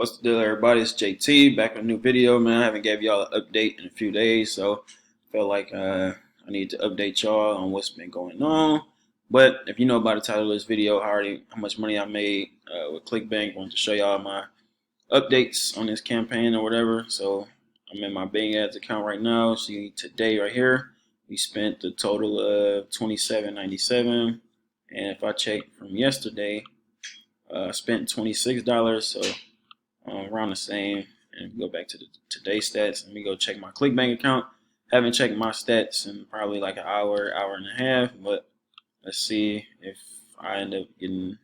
What's the deal, everybody? It's JT back with a new video, man. I haven't gave y'all an update in a few days, so I felt like I need to update y'all on what's been going on. But if you know about the title of this video, how much money I made with ClickBank, I want to show y'all my updates on this campaign or whatever. So I'm in my Bing Ads account right now. See, today right here, we spent a total of $27.97, and if I check from yesterday, I spent $26, so around the same. And go back to the today's stats. Let me go check my ClickBank account. Haven't checked my stats in probably like an hour and a half, but let's see if I end up getting.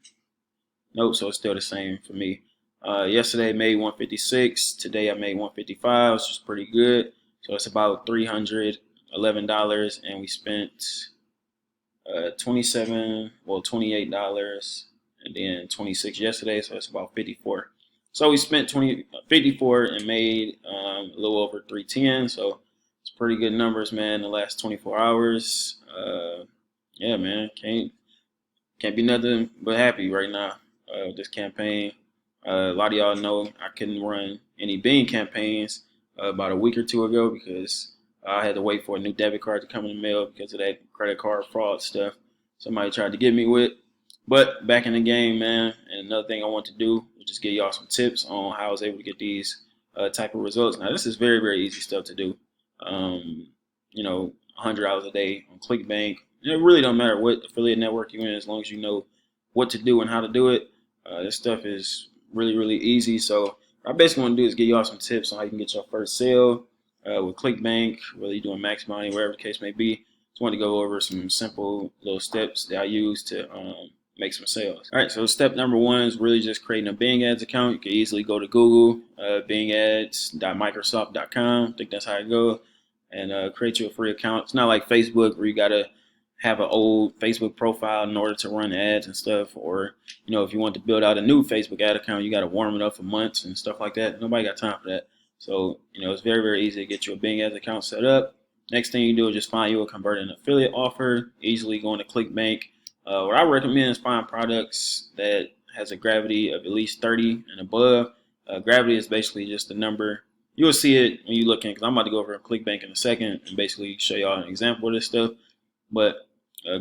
Nope, so it's still the same for me. Yesterday I made 156. Today I made 155, which is pretty good. So it's about $311, and we spent $28, and then 26 yesterday, so it's about 54. So we spent 54 and made a little over 310. So it's pretty good numbers, man. In the last 24 hours. Yeah, man, can't be nothing but happy right now with this campaign. A lot of y'all know I couldn't run any Bing campaigns about a week or two ago because I had to wait for a new debit card to come in the mail because of that credit card fraud stuff somebody tried to get me with. But back in the game, man, and another thing I want to do is just give y'all some tips on how I was able to get these type of results. Now, this is very, very easy stuff to do. You know, $100 a day on ClickBank. It really don't matter what affiliate network you're in as long as you know what to do and how to do it. This stuff is really, really easy. So what I basically want to do is give y'all some tips on how you can get your first sale with ClickBank, whether you're doing max money, whatever the case may be. Just want to go over some simple little steps that I use to make some sales. All right, so step number one is really just creating a Bing Ads account. You can easily go to Google, bingads.microsoft.com. I think that's how you go, and create you a free account. It's not like Facebook where you gotta have an old Facebook profile in order to run ads and stuff, or if you want to build out a new Facebook ad account, you got to warm it up for months and stuff like that. Nobody got time for that. So it's very, very easy to get you a Bing Ads account set up. Next thing you do is just find you a converting affiliate offer. Easily going to ClickBank. What I recommend is find products that has a gravity of at least 30 and above. Gravity is basically just the number. You'll see it when you look in, because I'm about to go over to ClickBank in a second and basically show y'all an example of this stuff. But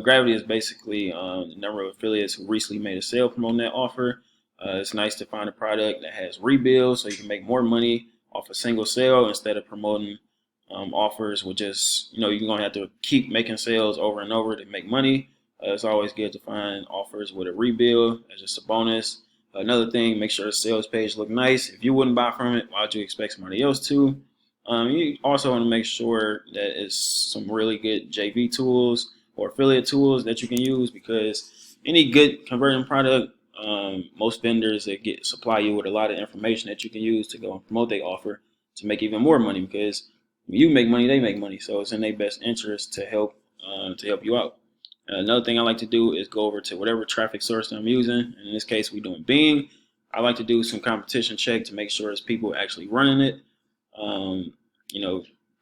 gravity is basically the number of affiliates who recently made a sale promoting that offer. It's nice to find a product that has rebuilds so you can make more money off a single sale instead of promoting offers with just, you're going to have to keep making sales over and over to make money. It's always good to find offers with a rebuild as just a bonus. Another thing, make sure the sales page look nice. If you wouldn't buy from it, why would you expect somebody else to? You also want to make sure that it's some really good JV tools or affiliate tools that you can use, because any good converting product, most vendors that supply you with a lot of information that you can use to go and promote their offer to make even more money, because when you make money, they make money. So it's in their best interest to help you out. Another thing I like to do is go over to whatever traffic source I'm using. In this case, we're doing Bing. I like to do some competition check to make sure it's people actually running it.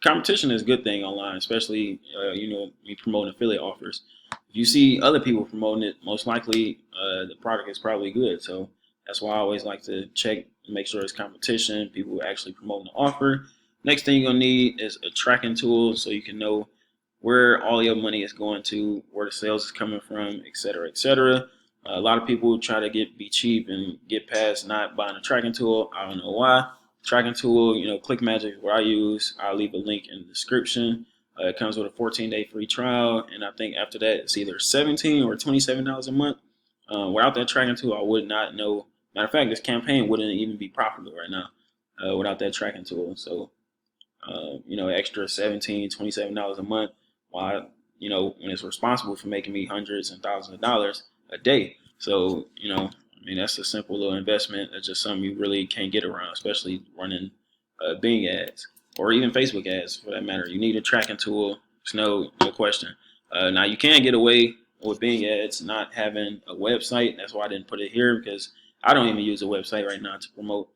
Competition is a good thing online, especially, me promoting affiliate offers. If you see other people promoting it, most likely the product is probably good. So that's why I always like to check and make sure it's competition, people actually promoting the offer. Next thing you're going to need is a tracking tool so you can know where all your money is going to, where the sales is coming from, etc., etc. A lot of people try to be cheap and get past not buying a tracking tool. I don't know why. Tracking tool, ClickMagic is what I use. I'll leave a link in the description. It comes with a 14-day free trial, and I think after that it's either $17 or $27 a month. Without that tracking tool, I would not know. Matter of fact, this campaign wouldn't even be profitable right now without that tracking tool. So, extra $17, $27 a month, while when it's responsible for making me hundreds and thousands of dollars a day. So that's a simple little investment. That's just something you really can't get around, especially running Bing ads or even Facebook ads for that matter. You need a tracking tool. There's no question. Now you can get away with Bing ads not having a website. That's why I didn't put it here, because I don't even use a website right now to promote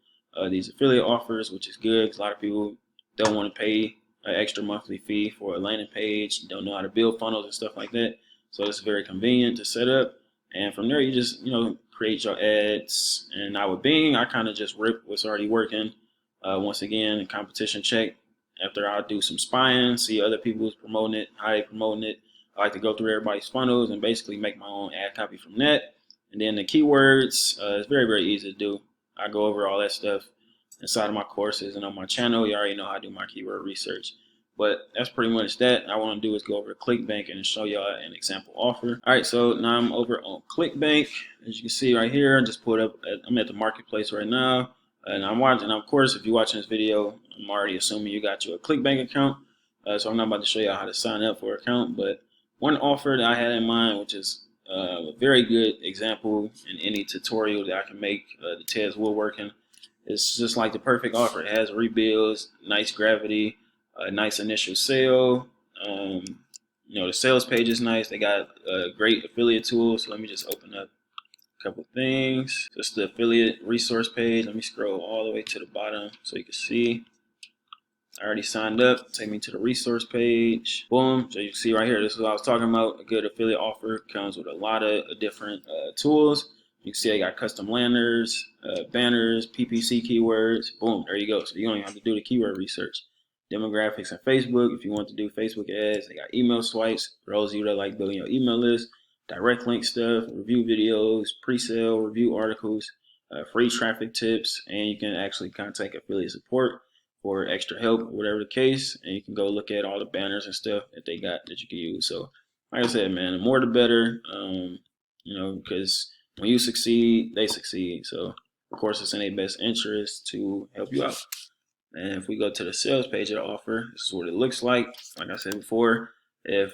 these affiliate offers, which is good because a lot of people don't want to pay an extra monthly fee for a landing page. You don't know how to build funnels and stuff like that. So it's very convenient to set up. And from there, you just, create your ads. And now with Bing, I kind of just rip what's already working. Once again, competition check. After I do some spying, see other people's promoting it, how they promoting it. I like to go through everybody's funnels and basically make my own ad copy from that. And then the keywords, it's very, very easy to do. I go over all that stuff inside of my courses and on my channel. You already know how to do my keyword research. But that's pretty much that. All I want to do is go over to ClickBank and show y'all an example offer. All right, so now I'm over on ClickBank. As you can see right here, I just pulled up. I'm at the marketplace right now, and I'm watching. Of course, if you're watching this video, I'm already assuming you got you a ClickBank account. So I'm not about to show y'all how to sign up for an account. But one offer that I had in mind, which is a very good example in any tutorial that I can make, the Ted's woodworking. It's just like the perfect offer. It has rebuilds, nice gravity, a nice initial sale. The sales page is nice. They got a great affiliate tool. So let me just open up a couple things. Just the affiliate resource page. Let me scroll all the way to the bottom so you can see. I already signed up. Take me to the resource page. Boom. So you can see right here, this is what I was talking about. A good affiliate offer comes with a lot of different tools. You can see I got custom landers, banners, PPC keywords. Boom, there you go. So you don't even have to do the keyword research. Demographics and Facebook. If you want to do Facebook ads, they got email swipes. For those of you that like building your email list, direct link stuff, review videos, pre-sale, review articles, free traffic tips, and you can actually contact affiliate support for extra help, whatever the case, and you can go look at all the banners and stuff that they got that you can use. So, like I said, man, the more the better, because when you succeed, they succeed. So, of course, it's in their best interest to help you out. And if we go to the sales page of the offer, this is what it looks like. Like I said before, if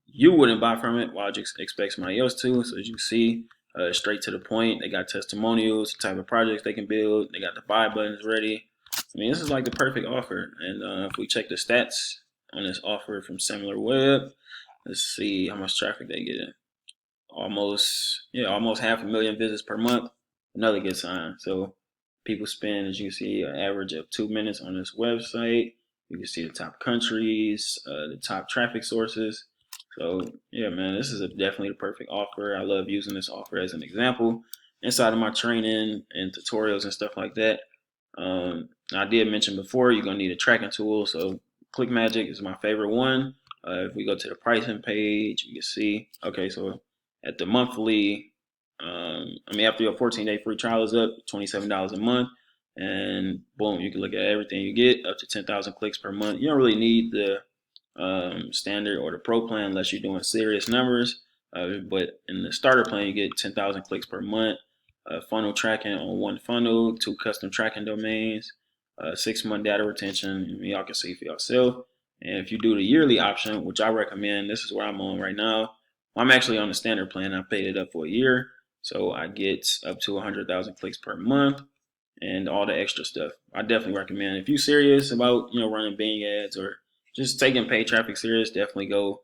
you wouldn't buy from it, why would you expect somebody else to? So as you can see, straight to the point. They got testimonials, the type of projects they can build. They got the buy buttons ready. I mean, this is like the perfect offer. And if we check the stats on this offer from SimilarWeb, let's see how much traffic they get in. Almost 500,000 visits per month. Another good sign. So people spend, as you can see, an average of 2 minutes on this website. You can see the top countries, the top traffic sources. So yeah, man, this is definitely the perfect offer. I love using this offer as an example inside of my training and tutorials and stuff like that. I did mention before, you're gonna need a tracking tool. So ClickMagick is my favorite one. If we go to the pricing page, you can see, okay, so at the monthly, after your 14-day free trial is up, $27 a month, and boom, you can look at everything you get up to 10,000 clicks per month. You don't really need the standard or the pro plan unless you're doing serious numbers. But in the starter plan, you get 10,000 clicks per month, funnel tracking on one funnel, 2 custom tracking domains, 6-month data retention. Y'all can see for yourself. And if you do the yearly option, which I recommend, this is where I'm on right now. I'm actually on the standard plan. I paid it up for a year, so I get up to 100,000 clicks per month and all the extra stuff. I definitely recommend, if you're serious about running Bing ads or just taking paid traffic serious, definitely go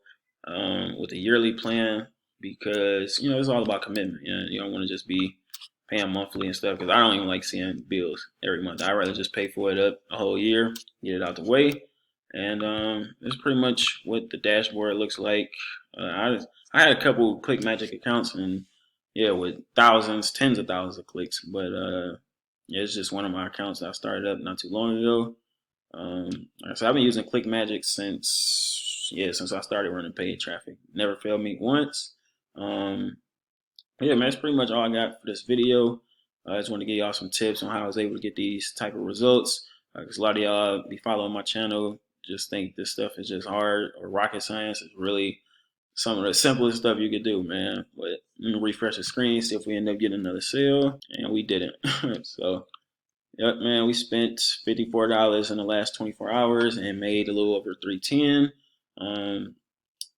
with a yearly plan, because it's all about commitment. You don't want to just be paying monthly and stuff, because I don't even like seeing bills every month. I'd rather just pay for it up a whole year, get it out the way. And it's pretty much what the dashboard looks like. I had a couple ClickMagick accounts, and yeah, with thousands, tens of thousands of clicks. But yeah, it's just one of my accounts that I started up not too long ago. So I've been using ClickMagick since I started running paid traffic. Never failed me once. Yeah, man, that's pretty much all I got for this video. I just want to give y'all some tips on how I was able to get these type of results. Because a lot of y'all be following my channel, just think this stuff is just hard or rocket science. It's really some of the simplest stuff you could do, man. But let me refresh the screen, see if we end up getting another sale, and we didn't. So, yep, man, we spent $54 in the last 24 hours and made a little over $310.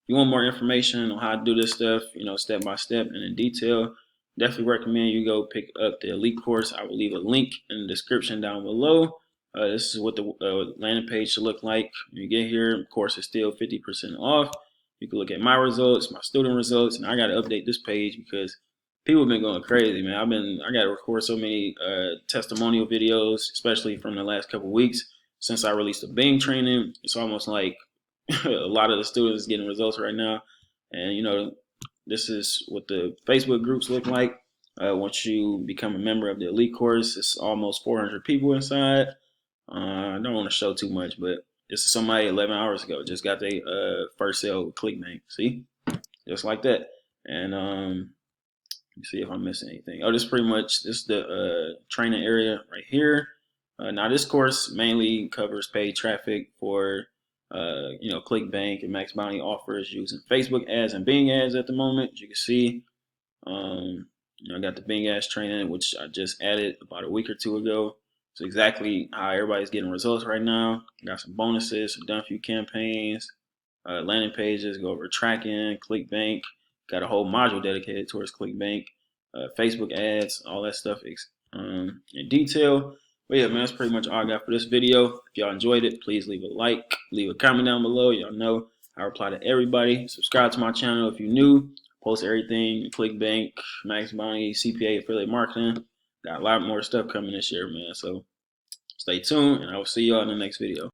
If you want more information on how to do this stuff, step by step and in detail, definitely recommend you go pick up the Elite course. I will leave a link in the description down below. This is what the landing page should look like when you get here. Of course, it's still 50% off. You can look at my results, my student results, and I got to update this page because people have been going crazy, man. I got to record so many testimonial videos, especially from the last couple weeks since I released the Bing training. It's almost like a lot of the students getting results right now. And this is what the Facebook groups look like. Once you become a member of the elite course, it's almost 400 people inside. I don't want to show too much, but this is somebody 11 hours ago just got their first sale with ClickBank. See, just like that. And let me see if I'm missing anything. Oh, this is pretty much this is the training area right here. Now this course mainly covers paid traffic for ClickBank and Max Bounty offers using Facebook ads and Bing ads at the moment. As you can see, I got the Bing ads training, which I just added about a week or two ago. It's exactly how everybody's getting results right now. Got some bonuses, some done a few campaigns, landing pages, go over tracking, ClickBank. Got a whole module dedicated towards ClickBank, Facebook ads, all that stuff in detail. But yeah, man, that's pretty much all I got for this video. If y'all enjoyed it, please leave a like, leave a comment down below. Y'all know I reply to everybody. Subscribe to my channel if you're new. Post everything, ClickBank, Max Bounty, CPA, affiliate marketing. Got a lot more stuff coming this year, man. So stay tuned, and I will see y'all in the next video.